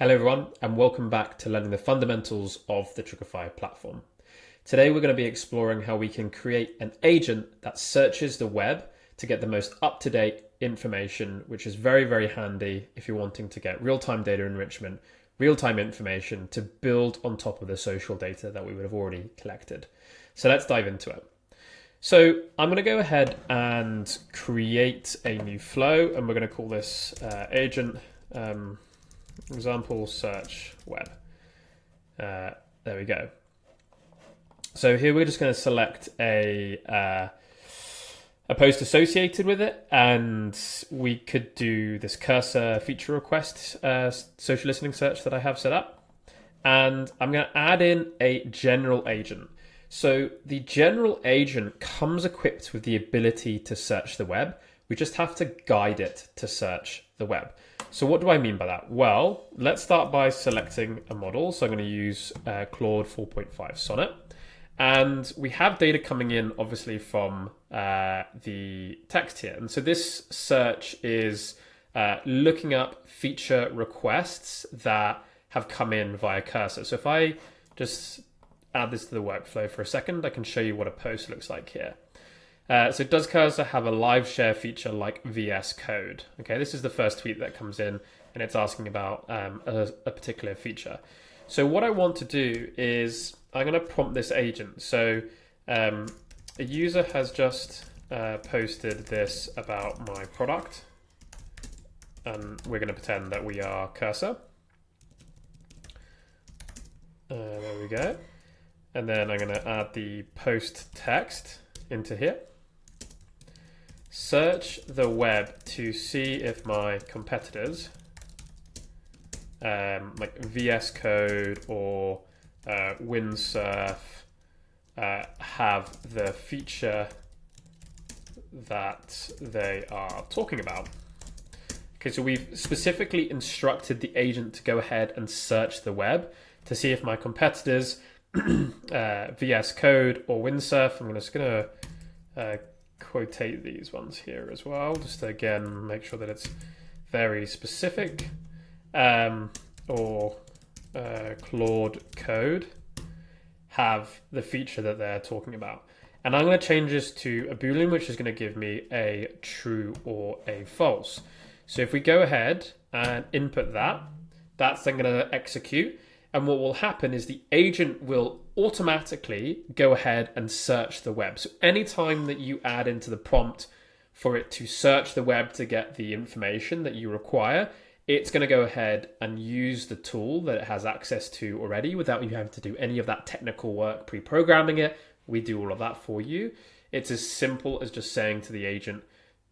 Hello everyone, and welcome back to learning the fundamentals of the Trigify platform. Today we're going to be exploring how we can create an agent that searches the web to get the most up-to-date information, which is very, very handy if you're wanting to get real-time data enrichment, real-time information to build on top of the social data that we would have already collected. So let's dive into it. So I'm going to go ahead and create a new flow, and we're going to call this agent example search web. There we go. So here we're just going to select a post associated with it, and we could do this cursor feature request social listening search that I have set up. And I'm going to add in a general agent. So the general agent comes equipped with the ability to search the web. We just have to guide it to search the web. So what do I mean by that? Well, let's start by selecting a model. So I'm going to use Claude 4.5 Sonnet. And we have data coming in, obviously, from the text here. And so this search is looking up feature requests that have come in via cursor. So if I just add this to the workflow for a second, I can show you what a post looks like here. So does cursor have a live share feature like VS Code? Okay, this is the first tweet that comes in, and it's asking about a particular feature. So what I want to do is I'm going to prompt this agent. So a user has just posted this about my product, and we're going to pretend that we are cursor. There we go. And then I'm going to add the post text into here. Search the web to see if my competitors, like VS Code or Windsurf, have the feature that they are talking about. Okay, so we've specifically instructed the agent to go ahead and search the web to see if my competitors, VS Code or Windsurf, I'm just going to quotate these ones here as well, just to again make sure that it's very specific, or Claude Code have the feature that they're talking about. And I'm going to change this to a boolean, which is going to give me a true or a false. So if we go ahead and input that, that's then going to execute. And what will happen is the agent will automatically go ahead and search the web. So anytime that you add into the prompt for it to search the web to get the information that you require, it's going to go ahead and use the tool that it has access to already without you having to do any of that technical work pre-programming it. We do all of that for you. It's as simple as just saying to the agent,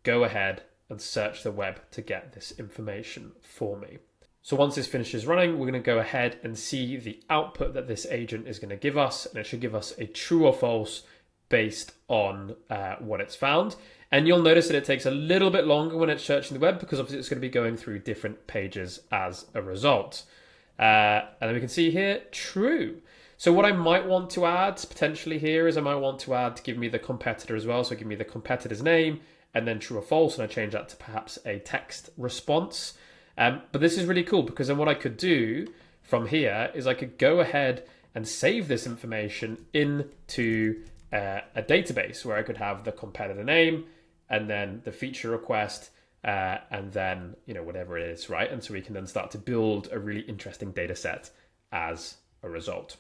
go ahead and search the web to get this information for me. So once this finishes running, we're going to go ahead and see the output that this agent is going to give us, and it should give us a true or false based on what it's found. And you'll notice that it takes a little bit longer when it's searching the web because obviously it's going to be going through different pages as a result. And then we can see here, true. So what I might want to add potentially here is I might want to add to give me the competitor as well. So give me the competitor's name and then true or false, and I change that to perhaps a text response. But this is really cool because then what I could do from here is I could go ahead and save this information into a database where I could have the competitor name and then the feature request and then whatever it is, right? And so we can then start to build a really interesting data set as a result.